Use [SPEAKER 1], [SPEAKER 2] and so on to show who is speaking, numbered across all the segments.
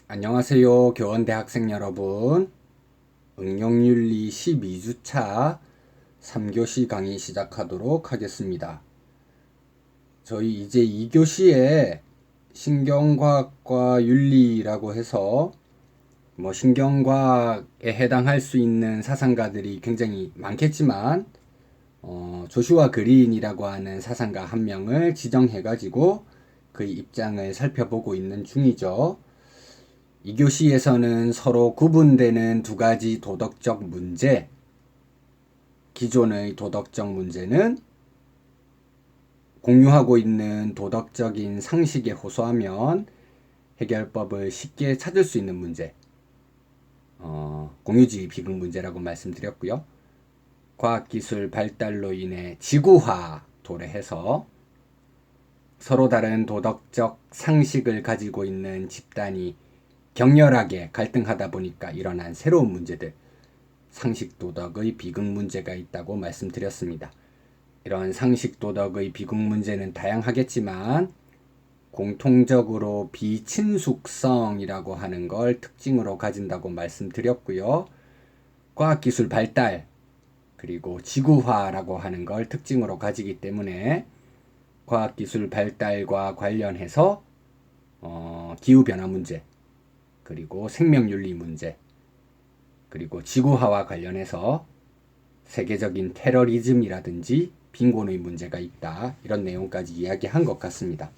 [SPEAKER 1] 안녕하세요, 교원대학생 여러분. 응용윤리 12주차 3교시 강의 시작하도록 하겠습니다. 저희 이제 2교시에 신경과학과 윤리라고 해서 신경과학에 해당할 수 있는 사상가들이 굉장히 많겠지만 조슈아 그린이라고 하는 사상가 한 명을 지정해가지고 그의 입장을 살펴보고 있는 중이죠. 2교시에서는 서로 구분되는 두 가지 도덕적 문제, 기존의 도덕적 문제는 공유하고 있는 도덕적인 상식에 호소하면 해결법을 쉽게 찾을 수 있는 문제, 공유주의 비극 문제라고 말씀드렸고요. 과학기술 발달로 인해 지구화 도래해서 서로 다른 도덕적 상식을 가지고 있는 집단이 격렬하게 갈등하다 보니까 일어난 새로운 문제들, 상식 도덕의 비극 문제가 있다고 말씀드렸습니다. 이런 상식 도덕의 비극 문제는 다양하겠지만 공통적으로 비친숙성이라고 하는 걸 특징으로 가진다고 말씀드렸고요. 과학기술 발달 그리고 지구화라고 하는 걸 특징으로 가지기 때문에 과학기술 발달과 관련해서 기후변화 문제, 그리고 생명윤리 문제, 그리고 지구화와 관련해서 세계적인 테러리즘이라든지 빈곤의 문제가 있다. 이런 내용까지 이야기한 것 같습니다.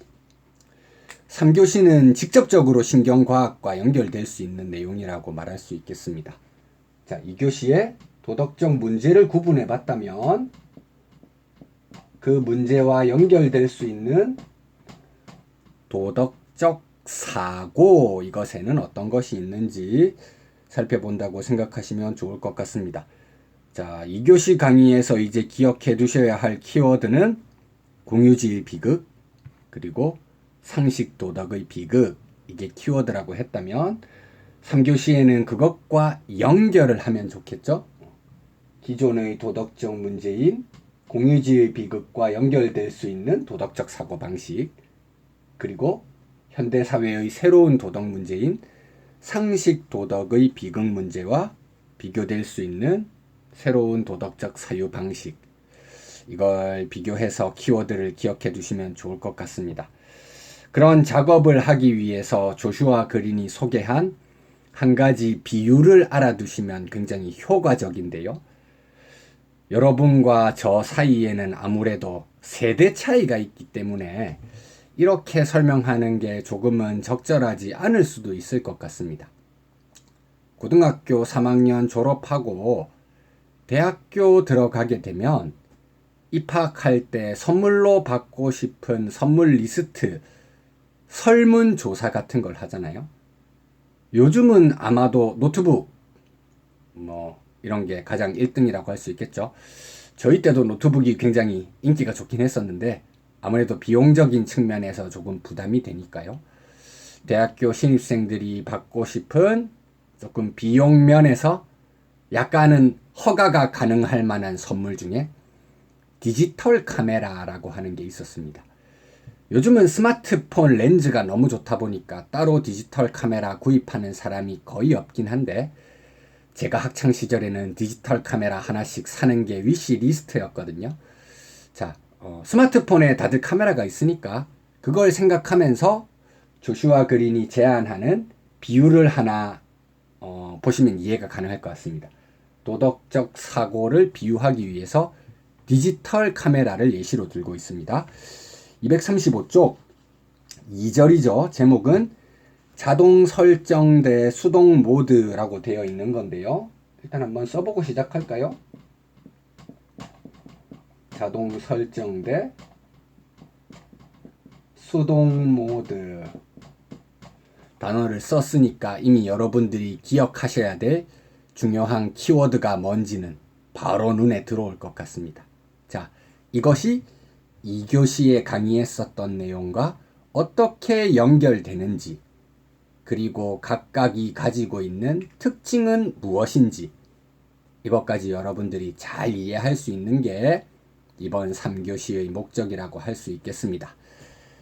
[SPEAKER 1] 3교시는 직접적으로 신경과학과 연결될 수 있는 내용이라고 말할 수 있겠습니다. 자, 2교시에 도덕적 문제를 구분해 봤다면 그 문제와 연결될 수 있는 도덕적 사고, 이것에는 어떤 것이 있는지 살펴본다고 생각하시면 좋을 것 같습니다. 자, 2교시 강의에서 이제 기억해 두셔야 할 키워드는 공유주의 비극, 그리고 상식 도덕의 비극, 이게 키워드라고 했다면 3교시에는 그것과 연결을 하면 좋겠죠? 기존의 도덕적 문제인 공유주의 비극과 연결될 수 있는 도덕적 사고방식, 그리고 현대사회의 새로운 도덕 문제인 상식 도덕의 비극 문제와 비교될 수 있는 새로운 도덕적 사유 방식, 이걸 비교해서 키워드를 기억해 두시면 좋을 것 같습니다. 그런 작업을 하기 위해서 조슈아 그린이 소개한 한 가지 비유를 알아두시면 굉장히 효과적인데요. 여러분과 저 사이에는 아무래도 세대 차이가 있기 때문에 이렇게 설명하는 게 조금은 적절하지 않을 수도 있을 것 같습니다. 고등학교 3학년 졸업하고 대학교 들어가게 되면 입학할 때 선물로 받고 싶은 선물 리스트, 설문조사 같은 걸 하잖아요. 요즘은 아마도 노트북, 이런 게 가장 1등이라고 할 수 있겠죠. 저희 때도 노트북이 굉장히 인기가 좋긴 했었는데 아무래도 비용적인 측면에서 조금 부담이 되니까요. 대학교 신입생들이 받고 싶은 조금 비용 면에서 약간은 허가가 가능할 만한 선물 중에 디지털 카메라라고 하는 게 있었습니다. 요즘은 스마트폰 렌즈가 너무 좋다 보니까 따로 디지털 카메라 구입하는 사람이 거의 없긴 한데, 제가 학창 시절에는 디지털 카메라 하나씩 사는 게 위시 리스트였거든요. 자, 스마트폰에 다들 카메라가 있으니까 그걸 생각하면서 조슈아 그린이 제안하는 비유를 하나 보시면 이해가 가능할 것 같습니다. 도덕적 사고를 비유하기 위해서 디지털 카메라를 예시로 들고 있습니다. 235쪽 2절이죠. 제목은 자동 설정대 수동 모드라고 되어 있는 건데요. 일단 한번 써보고 시작할까요? 자동 설정대 수동 모드. 단어를 썼으니까 이미 여러분들이 기억하셔야 될 중요한 키워드가 뭔지는 바로 눈에 들어올 것 같습니다. 자, 이것이 2교시에 강의했었던 내용과 어떻게 연결되는지, 그리고 각각이 가지고 있는 특징은 무엇인지, 이것까지 여러분들이 잘 이해할 수 있는 게 이번 3교시의 목적이라고 할 수 있겠습니다.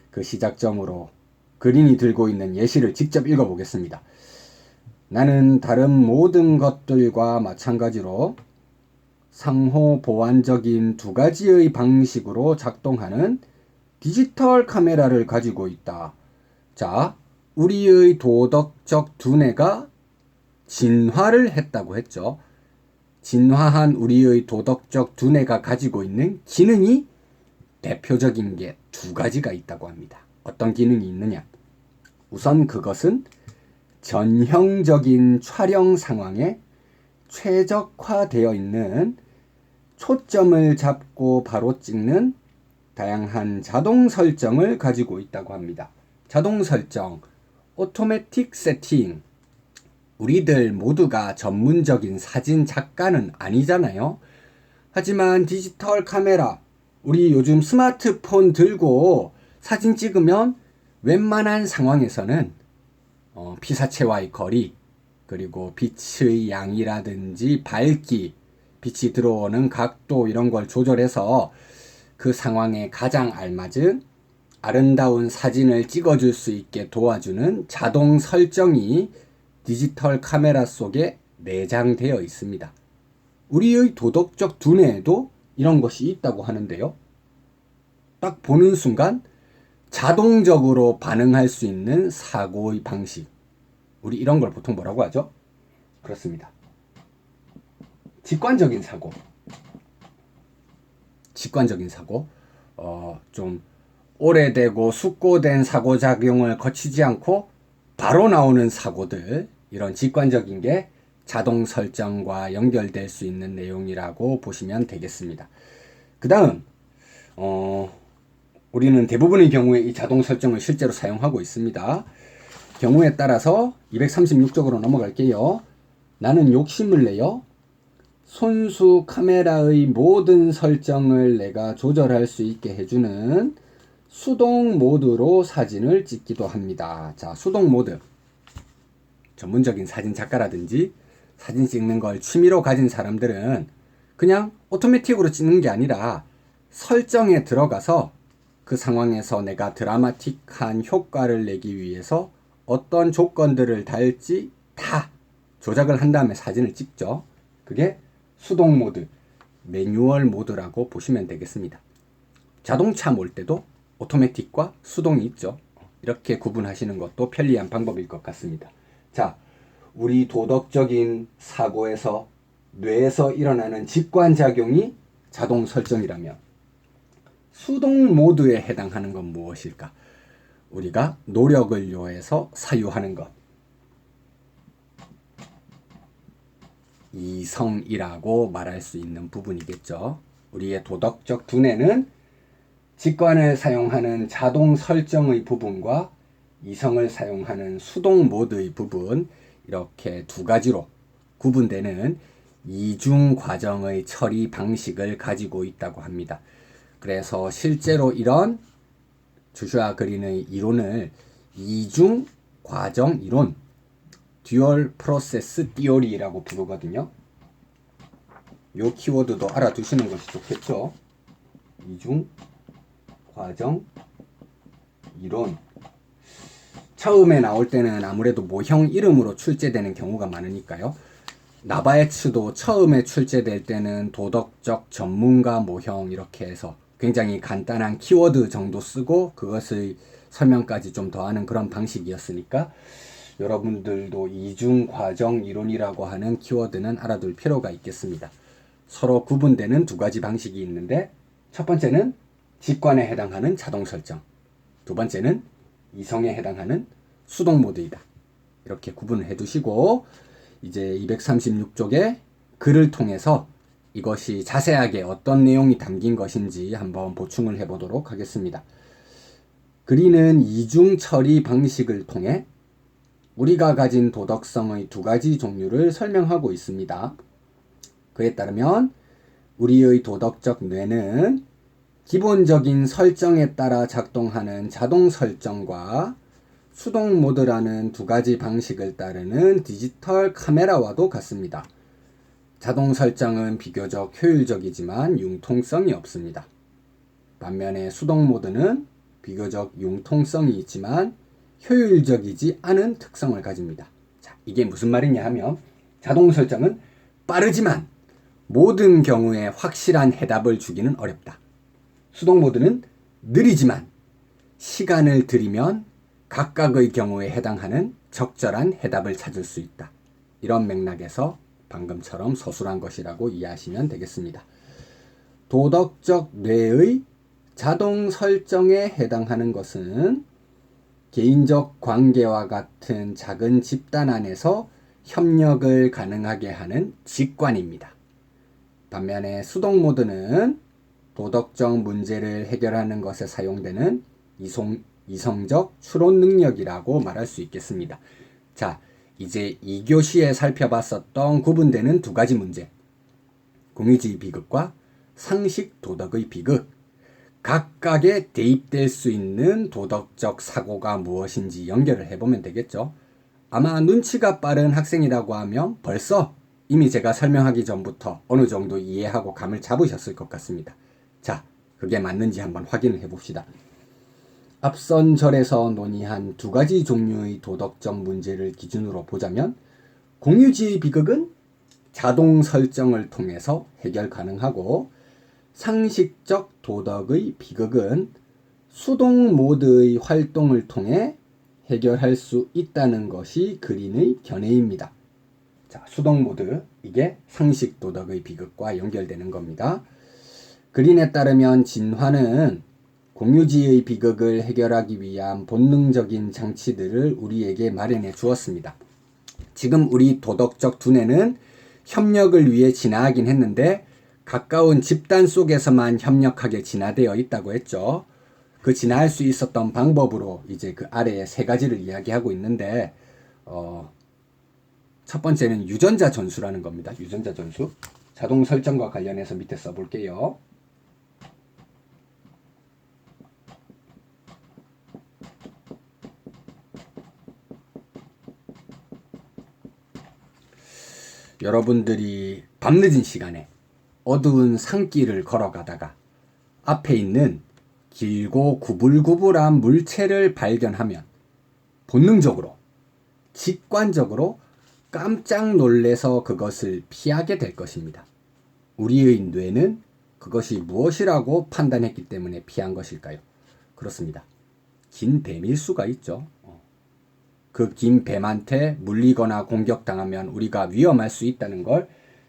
[SPEAKER 1] 그 시작점으로 그린이 들고 있는 예시를 직접 읽어보겠습니다. 나는 다른 모든 것들과 마찬가지로 상호 보완적인 두 가지의 방식으로 작동하는 디지털 카메라를 가지고 있다. 자, 우리의 도덕적 두뇌가 진화를 했다고 했죠. 진화한 우리의 도덕적 두뇌가 가지고 있는 기능이 대표적인 게 두 가지가 있다고 합니다. 어떤 기능이 있느냐? 우선 그것은 전형적인 촬영 상황에 최적화되어 있는 초점을 잡고 바로 찍는 다양한 자동 설정을 가지고 있다고 합니다. 자동 설정, 오토매틱 세팅. 우리들 모두가 전문적인 사진 작가는 아니잖아요. 하지만 디지털 카메라, 우리 요즘 스마트폰 들고 사진 찍으면 웬만한 상황에서는 피사체와의 거리, 그리고 빛의 양이라든지 밝기, 빛이 들어오는 각도 이런 걸 조절해서 그 상황에 가장 알맞은 아름다운 사진을 찍어줄 수 있게 도와주는 자동 설정이 디지털 카메라 속에 내장되어 있습니다. 우리의 도덕적 두뇌에도 이런 것이 있다고 하는데요. 딱 보는 순간 자동적으로 반응할 수 있는 사고의 방식. 우리 이런 걸 보통 뭐라고 하죠? 그렇습니다. 직관적인 사고. 직관적인 사고. 좀 오래되고 숙고된 사고작용을 거치지 않고 바로 나오는 사고들. 이런 직관적인 게 자동 설정과 연결될 수 있는 내용이라고 보시면 되겠습니다. 그 다음 우리는 대부분의 경우에 이 자동 설정을 실제로 사용하고 있습니다. 경우에 따라서 236쪽으로 넘어갈게요. 나는 욕심을 내요. 손수 카메라의 모든 설정을 내가 조절할 수 있게 해주는 수동 모드로 사진을 찍기도 합니다. 자, 수동 모드. 전문적인 사진 작가라든지 사진 찍는 걸 취미로 가진 사람들은 그냥 오토매틱으로 찍는 게 아니라 설정에 들어가서 그 상황에서 내가 드라마틱한 효과를 내기 위해서 어떤 조건들을 달지 다 조작을 한 다음에 사진을 찍죠. 그게 수동 모드, 매뉴얼 모드라고 보시면 되겠습니다. 자동차 몰 때도 오토매틱과 수동이 있죠. 이렇게 구분하시는 것도 편리한 방법일 것 같습니다. 자, 우리 도덕적인 사고에서 뇌에서 일어나는 직관작용이 자동 설정이라면 수동 모드에 해당하는 건 무엇일까? 우리가 노력을 요해서 사유하는 것. 이성이라고 말할 수 있는 부분이겠죠. 우리의 도덕적 두뇌는 직관을 사용하는 자동 설정의 부분과 이성을 사용하는 수동 모드의 부분, 이렇게 두 가지로 구분되는 이중 과정의 처리 방식을 가지고 있다고 합니다. 그래서 실제로 이런 조슈아 그린의 이론을 이중 과정 이론, 듀얼 프로세스 티오리라고 부르거든요. 요 키워드도 알아두시는 것이 좋겠죠. 이중 과정 이론. 처음에 나올 때는 아무래도 모형 이름으로 출제되는 경우가 많으니까요. 나바에츠도 처음에 출제될 때는 도덕적 전문가 모형 이렇게 해서 굉장히 간단한 키워드 정도 쓰고 그것의 설명까지 좀 더하는 그런 방식이었으니까 여러분들도 이중 과정 이론이라고 하는 키워드는 알아둘 필요가 있겠습니다. 서로 구분되는 두 가지 방식이 있는데 첫 번째는 직관에 해당하는 자동 설정, 두 번째는 이성에 해당하는 수동 모드이다. 이렇게 구분을 해두시고 이제 236쪽의 글을 통해서 이것이 자세하게 어떤 내용이 담긴 것인지 한번 보충을 해보도록 하겠습니다. 그린은 이중 처리 방식을 통해 우리가 가진 도덕성의 두 가지 종류를 설명하고 있습니다. 그에 따르면 우리의 도덕적 뇌는 기본적인 설정에 따라 작동하는 자동 설정과 수동 모드라는 두 가지 방식을 따르는 디지털 카메라와도 같습니다. 자동 설정은 비교적 효율적이지만 융통성이 없습니다. 반면에 수동 모드는 비교적 융통성이 있지만 효율적이지 않은 특성을 가집니다. 자, 이게 무슨 말이냐 하면 자동 설정은 빠르지만 모든 경우에 확실한 해답을 주기는 어렵다. 수동 모드는 느리지만 시간을 들이면 각각의 경우에 해당하는 적절한 해답을 찾을 수 있다. 이런 맥락에서 방금처럼 서술한 것이라고 이해하시면 되겠습니다. 도덕적 뇌의 자동 설정에 해당하는 것은 개인적 관계와 같은 작은 집단 안에서 협력을 가능하게 하는 직관입니다. 반면에 수동 모드는 도덕적 문제를 해결하는 것에 사용되는 이성적 추론 능력이라고 말할 수 있겠습니다. 자, 이제 2교시에 살펴봤었던 구분되는 두 가지 문제. 공유주의 비극과 상식 도덕의 비극. 각각에 대입될 수 있는 도덕적 사고가 무엇인지 연결을 해보면 되겠죠. 아마 눈치가 빠른 학생이라고 하면 벌써 이미 제가 설명하기 전부터 어느 정도 이해하고 감을 잡으셨을 것 같습니다. 자, 그게 맞는지 한번 확인을 해봅시다. 앞선 절에서 논의한 두 가지 종류의 도덕적 문제를 기준으로 보자면 공유주의 비극은 자동 설정을 통해서 해결 가능하고 상식적 도덕의 비극은 수동 모드의 활동을 통해 해결할 수 있다는 것이 그린의 견해입니다. 자, 수동 모드, 이게 상식 도덕의 비극과 연결되는 겁니다. 그린에 따르면 진화는 공유주의 비극을 해결하기 위한 본능적인 장치들을 우리에게 마련해 주었습니다. 지금 우리 도덕적 두뇌는 협력을 위해 진화하긴 했는데 가까운 집단 속에서만 협력하게 진화되어 있다고 했죠. 그 진화할 수 있었던 방법으로 이제 그 아래에 세 가지를 이야기하고 있는데 첫 번째는 유전자 전수라는 겁니다. 유전자 전수. 자동 설정과 관련해서 밑에 써볼게요. 여러분들이 밤늦은 시간에 어두운 산길을 걸어가다가 앞에 있는 길고 구불구불한 물체를 발견하면 본능적으로, 직관적으로 깜짝 놀래서 그것을 피하게 될 것입니다. 우리의 뇌는 그것이 무엇이라고 판단했기 때문에 피한 것일까요? 그렇습니다. 긴 뱀일 수가 있죠. 그 긴 뱀한테 물리거나 공격당하면 우리가 위험할 수 있다는 걸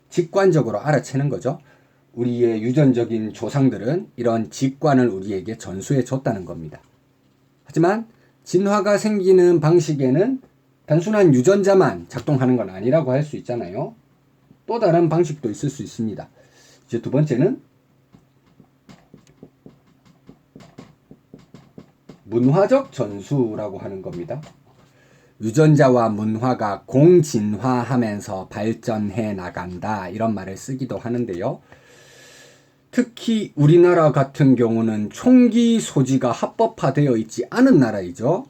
[SPEAKER 1] 직관적으로 알아채는 거죠. 우리의 유전적인 조상들은 이런 직관을 우리에게 전수해 줬다는 겁니다. 하지만 진화가 생기는 방식에는 단순한 유전자만 작동하는 건 아니라고 할 수 있잖아요. 또 다른 방식도 있을 수 있습니다. 이제 두 번째는 문화적 전수라고 하는 겁니다. 유전자와 문화가 공진화하면서 발전해 나간다, 이런 말을 쓰기도 하는데요. 특히 우리나라 같은 경우는 총기 소지가 합법화되어 있지 않은 나라이죠.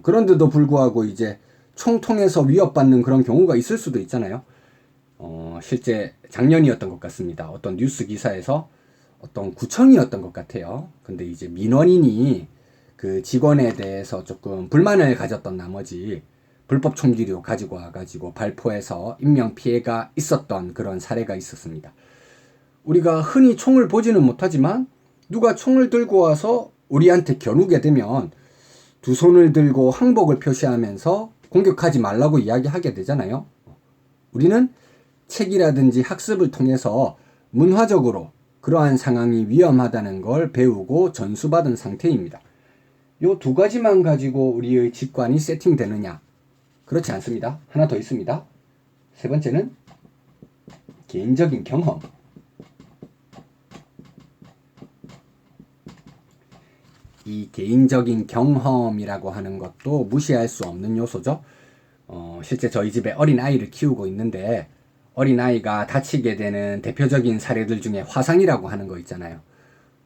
[SPEAKER 1] 그런데도 불구하고 이제 총 통해서 위협받는 그런 경우가 있을 수도 있잖아요. 실제 작년이었던 것 같습니다. 어떤 뉴스 기사에서 어떤 구청이었던 것 같아요. 근데 이제 민원인이 그 직원에 대해서 조금 불만을 가졌던 나머지 불법 총기를 가지고 와가지고 발포해서 인명피해가 있었던 그런 사례가 있었습니다. 우리가 흔히 총을 보지는 못하지만 누가 총을 들고 와서 우리한테 겨누게 되면 두 손을 들고 항복을 표시하면서 공격하지 말라고 이야기하게 되잖아요. 우리는 책이라든지 학습을 통해서 문화적으로 그러한 상황이 위험하다는 걸 배우고 전수받은 상태입니다. 요 두 가지만 가지고 우리의 직관이 세팅되느냐? 그렇지 않습니다. 하나 더 있습니다. 세 번째는 개인적인 경험. 이 개인적인 경험이라고 하는 것도 무시할 수 없는 요소죠. 실제 저희 집에 어린아이를 키우고 있는데 어린아이가 다치게 되는 대표적인 사례들 중에 화상이라고 하는 거 있잖아요.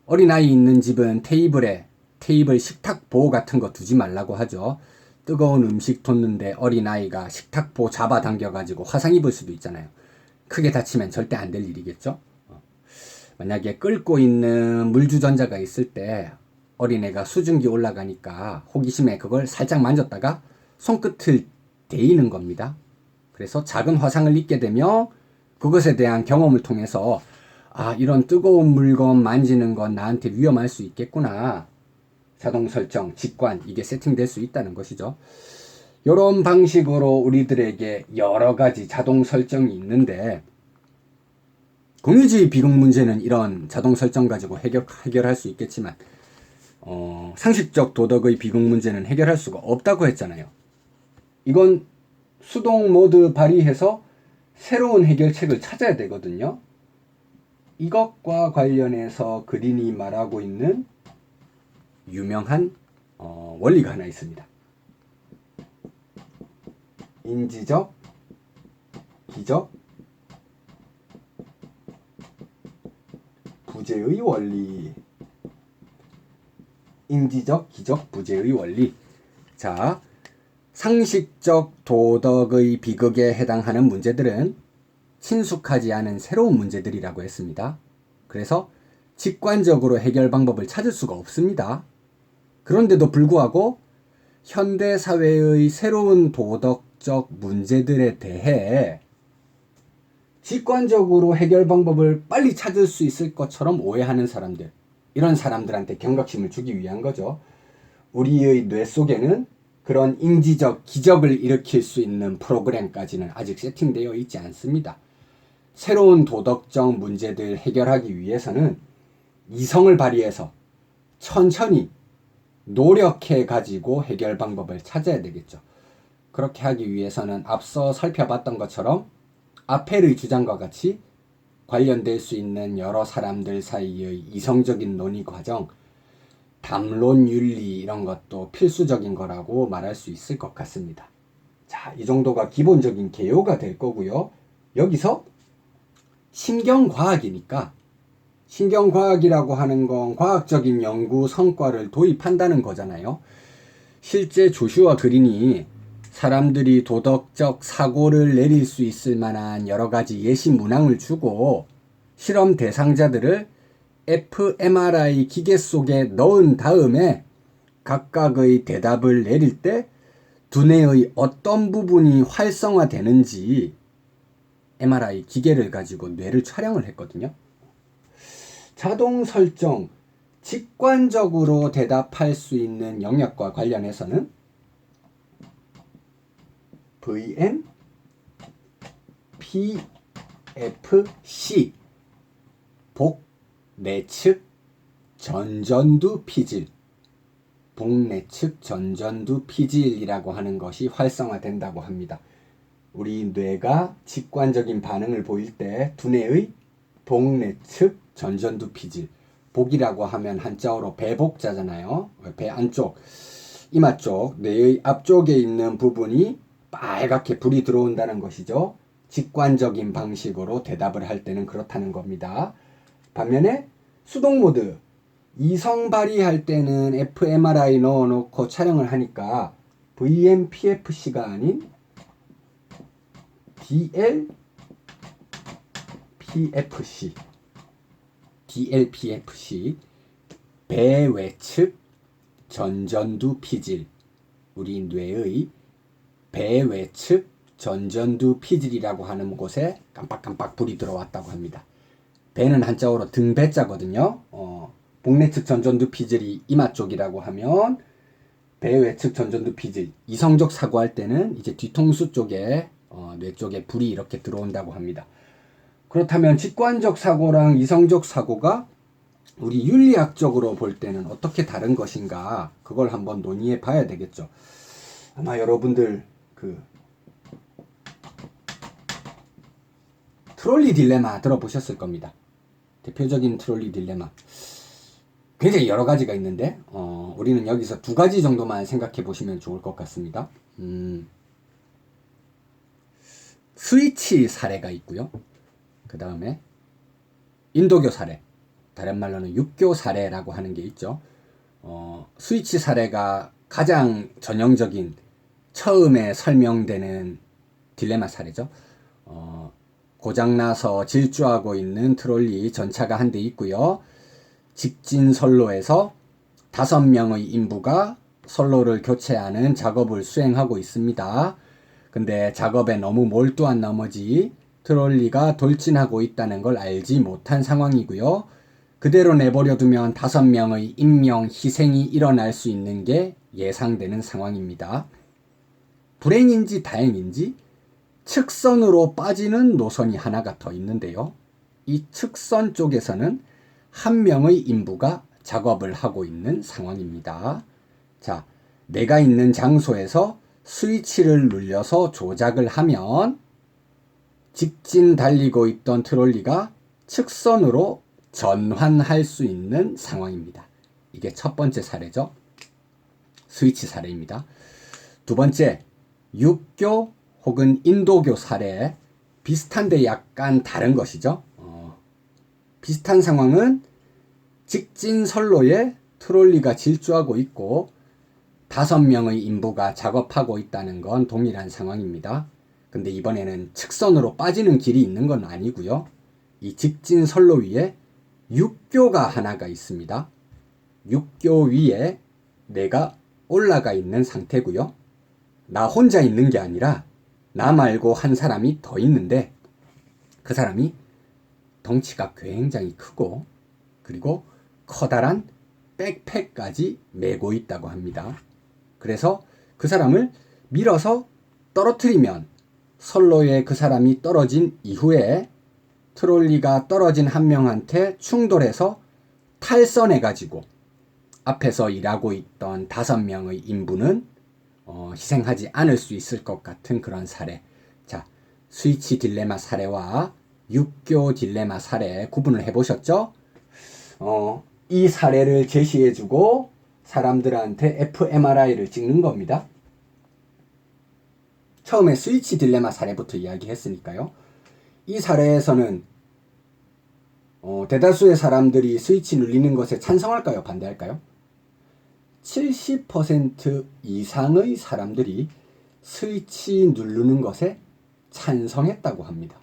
[SPEAKER 1] 어린아이 있는 집은 테이블 식탁보 같은 거 두지 말라고 하죠. 뜨거운 음식 뒀는데 어린아이가 식탁보 잡아당겨가지고 화상 입을 수도 있잖아요. 크게 다치면 절대 안 될 일이겠죠. 만약에 끓고 있는 물주전자가 있을 때 어린애가 수증기 올라가니까 호기심에 그걸 살짝 만졌다가 손끝을 데이는 겁니다. 그래서 작은 화상을 입게 되며 그것에 대한 경험을 통해서 아, 이런 뜨거운 물건 만지는 건 나한테 위험할 수 있겠구나. 자동 설정, 직관, 이게 세팅될 수 있다는 것이죠. 이런 방식으로 우리들에게 여러 가지 자동 설정이 있는데 공유주의 비극 문제는 이런 자동 설정 가지고 해결할 수 있겠지만 상식적 도덕의 비극 문제는 해결할 수가 없다고 했잖아요. 이건 수동 모드 발휘해서 새로운 해결책을 찾아야 되거든요. 이것과 관련해서 그린이 말하고 있는 유명한 원리가 하나 있습니다. 인지적, 기적, 부재의 원리. 인지적, 기적, 부재의 원리. 자, 상식적 도덕의 비극에 해당하는 문제들은 친숙하지 않은 새로운 문제들이라고 했습니다. 그래서 직관적으로 해결 방법을 찾을 수가 없습니다. 그런데도 불구하고 현대 사회의 새로운 도덕적 문제들에 대해 직관적으로 해결 방법을 빨리 찾을 수 있을 것처럼 오해하는 사람들, 이런 사람들한테 경각심을 주기 위한 거죠. 우리의 뇌 속에는 그런 인지적 기적을 일으킬 수 있는 프로그램까지는 아직 세팅되어 있지 않습니다. 새로운 도덕적 문제들 해결하기 위해서는 이성을 발휘해서 천천히 노력해 가지고 해결 방법을 찾아야 되겠죠. 그렇게 하기 위해서는 앞서 살펴봤던 것처럼 아펠의 주장과 같이 관련될 수 있는 여러 사람들 사이의 이성적인 논의 과정, 담론 윤리 이런 것도 필수적인 거라고 말할 수 있을 것 같습니다. 자, 이 정도가 기본적인 개요가 될 거고요. 여기서 신경과학이니까 신경과학이라고 하는 건 과학적인 연구 성과를 도입한다는 거잖아요. 실제 조슈아 그린이 사람들이 도덕적 사고를 내릴 수 있을 만한 여러 가지 예시 문항을 주고 실험 대상자들을 fMRI 기계 속에 넣은 다음에 각각의 대답을 내릴 때 두뇌의 어떤 부분이 활성화되는지 MRI 기계를 가지고 뇌를 촬영을 했거든요. 자동 설정, 직관적으로 대답할 수 있는 영역과 관련해서는 VM, PFC, 복, 내측, 전전두 피질, 복내측 전전두 피질이라고 하는 것이 활성화된다고 합니다. 우리 뇌가 직관적인 반응을 보일 때 두뇌의 복내측 전전두 피질, 복이라고 하면 한자어로 배복자잖아요. 배 안쪽, 이마 쪽, 뇌의 앞쪽에 있는 부분이 빨갛게 불이 들어온다는 것이죠. 직관적인 방식으로 대답을 할 때는 그렇다는 겁니다. 반면에 수동 모드, 이성 발휘할 때는 fMRI 넣어놓고 촬영을 하니까 VMPFC가 아닌 DLPFC, 배외측 전전두 피질, 우리 뇌의 배외측 전전두 피질이라고 하는 곳에 깜빡깜빡 불이 들어왔다고 합니다. 배는 한자어로 등배자거든요. 복내측 전전두 피질이 이마 쪽이라고 하면 배외측 전전두 피질, 이성적 사고할 때는 이제 뒤통수 쪽에 뇌 쪽에 불이 이렇게 들어온다고 합니다. 그렇다면 직관적 사고랑 이성적 사고가 우리 윤리학적으로 볼 때는 어떻게 다른 것인가, 그걸 한번 논의해 봐야 되겠죠. 아마 여러분들 트롤리 딜레마 들어보셨을 겁니다. 대표적인 트롤리 딜레마 굉장히 여러 가지가 있는데 우리는 여기서 두 가지 정도만 생각해 보시면 좋을 것 같습니다. 스위치 사례가 있고요. 그 다음에 인도교 사례, 다른 말로는 육교 사례라고 하는 게 있죠. 스위치 사례가 가장 전형적인 처음에 설명되는 딜레마 사례죠. 고장나서 질주하고 있는 트롤리 전차가 한 대 있고요. 직진 선로에서 5명의 인부가 선로를 교체하는 작업을 수행하고 있습니다. 근데 작업에 너무 몰두한 나머지 트롤리가 돌진하고 있다는 걸 알지 못한 상황이고요. 그대로 내버려 두면 5명의 인명 희생이 일어날 수 있는 게 예상되는 상황입니다. 불행인지 다행인지 측선으로 빠지는 노선이 하나가 더 있는데요. 이 측선 쪽에서는 1명의 인부가 작업을 하고 있는 상황입니다. 자, 내가 있는 장소에서 스위치를 눌려서 조작을 하면 직진 달리고 있던 트롤리가 측선으로 전환할 수 있는 상황입니다. 이게 첫 번째 사례죠. 스위치 사례입니다. 두 번째, 육교 혹은 인도교 사례, 비슷한데 약간 다른 것이죠. 비슷한 상황은 직진 선로에 트롤리가 질주하고 있고 5명의 인부가 작업하고 있다는 건 동일한 상황입니다. 근데 이번에는 측선으로 빠지는 길이 있는 건 아니고요. 이 직진 선로 위에 육교가 하나가 있습니다. 육교 위에 내가 올라가 있는 상태고요. 나 혼자 있는 게 아니라 나 말고 한 사람이 더 있는데 그 사람이 덩치가 굉장히 크고 그리고 커다란 백팩까지 메고 있다고 합니다. 그래서 그 사람을 밀어서 떨어뜨리면 선로에 그 사람이 떨어진 이후에 트롤리가 떨어진 1명한테 충돌해서 탈선해가지고 앞에서 일하고 있던 5명의 인부는 희생하지 않을 수 있을 것 같은 그런 사례. 자, 스위치 딜레마 사례와 육교 딜레마 사례 구분을 해보셨죠? 이 사례를 제시해주고 사람들한테 fMRI를 찍는 겁니다. 처음에 스위치 딜레마 사례부터 이야기했으니까요. 이 사례에서는 대다수의 사람들이 스위치 눌리는 것에 찬성할까요? 반대할까요? 70% 이상의 사람들이 스위치 누르는 것에 찬성했다고 합니다.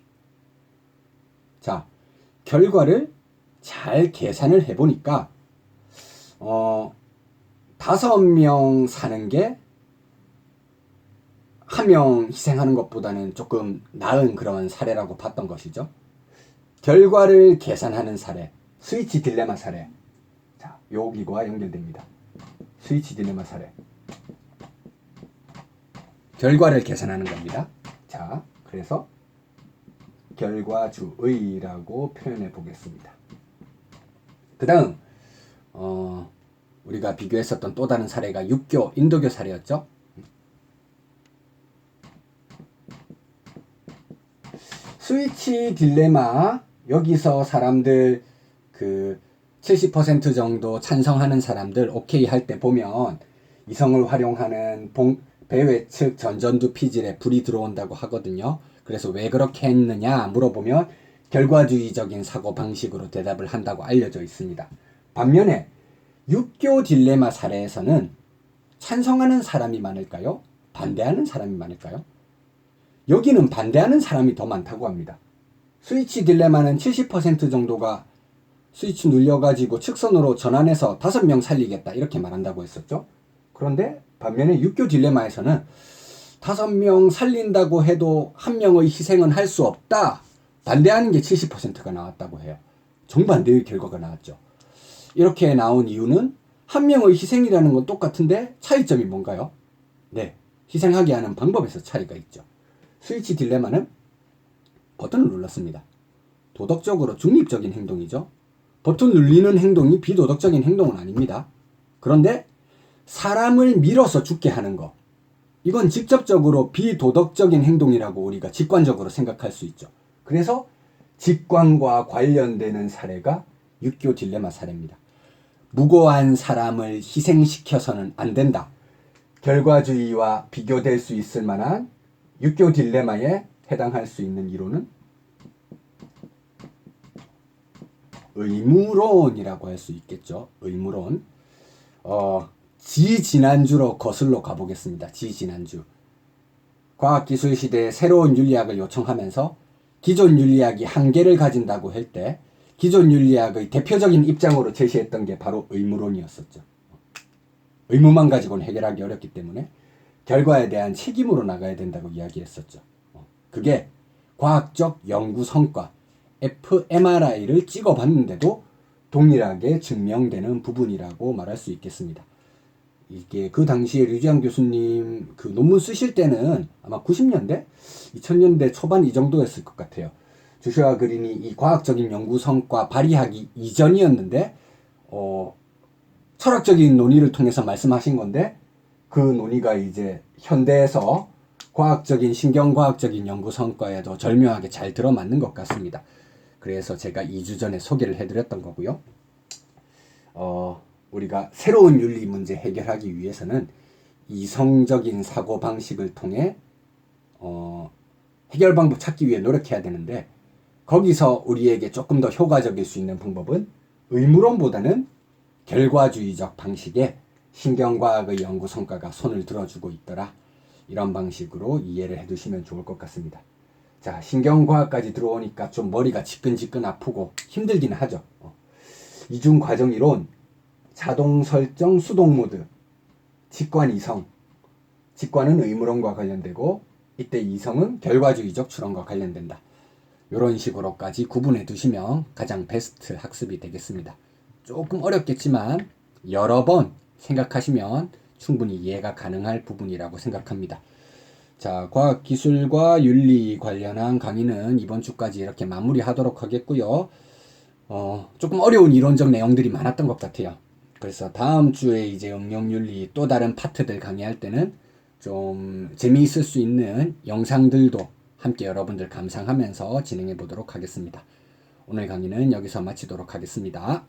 [SPEAKER 1] 자, 결과를 잘 계산을 해보니까 5명 사는 게 1명 희생하는 것보다는 조금 나은 그런 사례라고 봤던 것이죠. 결과를 계산하는 사례, 스위치 딜레마 사례. 자, 여기와 연결됩니다. 스위치 딜레마 사례. 결과를 계산하는 겁니다. 자, 그래서 결과주의라고 표현해 보겠습니다. 그 다음 우리가 비교했었던 또 다른 사례가 육교, 인도교 사례였죠. 스위치 딜레마, 여기서 사람들 70% 정도 찬성하는 사람들 오케이 할 때 보면 이성을 활용하는 배외측 전전두 피질에 불이 들어온다고 하거든요. 그래서 왜 그렇게 했느냐 물어보면 결과주의적인 사고방식으로 대답을 한다고 알려져 있습니다. 반면에 육교 딜레마 사례에서는 찬성하는 사람이 많을까요? 반대하는 사람이 많을까요? 여기는 반대하는 사람이 더 많다고 합니다. 스위치 딜레마는 70% 정도가 스위치 눌려가지고 측선으로 전환해서 5명 살리겠다 이렇게 말한다고 했었죠. 그런데 반면에 육교 딜레마에서는 5명 살린다고 해도 1명의 희생은 할 수 없다. 반대하는 게 70%가 나왔다고 해요. 정반대의 결과가 나왔죠. 이렇게 나온 이유는 1명의 희생이라는 건 똑같은데 차이점이 뭔가요? 네, 희생하게 하는 방법에서 차이가 있죠. 스위치 딜레마는 버튼을 눌렀습니다. 도덕적으로 중립적인 행동이죠. 버튼 눌리는 행동이 비도덕적인 행동은 아닙니다. 그런데 사람을 밀어서 죽게 하는 거, 이건 직접적으로 비도덕적인 행동이라고 우리가 직관적으로 생각할 수 있죠. 그래서 직관과 관련되는 사례가 육교 딜레마 사례입니다. 무고한 사람을 희생시켜서는 안 된다. 결과주의와 비교될 수 있을 만한 육교 딜레마에 해당할 수 있는 이론은 의무론이라고 할 수 있겠죠. 의무론. 지지난주로 거슬러 가보겠습니다. 지지난주. 과학기술 시대에 새로운 윤리학을 요청하면서 기존 윤리학이 한계를 가진다고 할 때 기존 윤리학의 대표적인 입장으로 제시했던 게 바로 의무론이었었죠. 의무만 가지고는 해결하기 어렵기 때문에 결과에 대한 책임으로 나가야 된다고 이야기했었죠. 그게 과학적 연구 성과 fMRI를 찍어봤는데도 동일하게 증명되는 부분이라고 말할 수 있겠습니다. 이게 그 당시에 류지양 교수님 그 논문 쓰실 때는 아마 90년대, 2000년대 초반 이 정도였을 것 같아요. 조슈아 그린이 이 과학적인 연구 성과 발휘하기 이전이었는데 철학적인 논의를 통해서 말씀하신 건데 그 논의가 이제 현대에서 과학적인 신경과학적인 연구 성과에도 절묘하게 잘 들어맞는 것 같습니다. 그래서 제가 2주 전에 소개를 해드렸던 거고요. 우리가 새로운 윤리 문제 해결하기 위해서는 이성적인 사고 방식을 통해 해결 방법 찾기 위해 노력해야 되는데 거기서 우리에게 조금 더 효과적일 수 있는 방법은 의무론보다는 결과주의적 방식에 신경과학의 연구 성과가 손을 들어주고 있더라. 이런 방식으로 이해를 해두시면 좋을 것 같습니다. 자, 신경과학까지 들어오니까 좀 머리가 지끈지끈 아프고 힘들긴 하죠. 이중 과정 이론, 자동 설정 수동 모드, 직관 이성. 직관은 의무론과 관련되고 이때 이성은 결과주의적 추론과 관련된다. 이런 식으로까지 구분해 두시면 가장 베스트 학습이 되겠습니다. 조금 어렵겠지만 여러 번 생각하시면 충분히 이해가 가능할 부분이라고 생각합니다. 자, 과학기술과 윤리 관련한 강의는 이번 주까지 이렇게 마무리하도록 하겠고요. 조금 어려운 이론적 내용들이 많았던 것 같아요. 그래서 다음 주에 이제 응용윤리 또 다른 파트들 강의할 때는 좀 재미있을 수 있는 영상들도 함께 여러분들 감상하면서 진행해 보도록 하겠습니다. 오늘 강의는 여기서 마치도록 하겠습니다.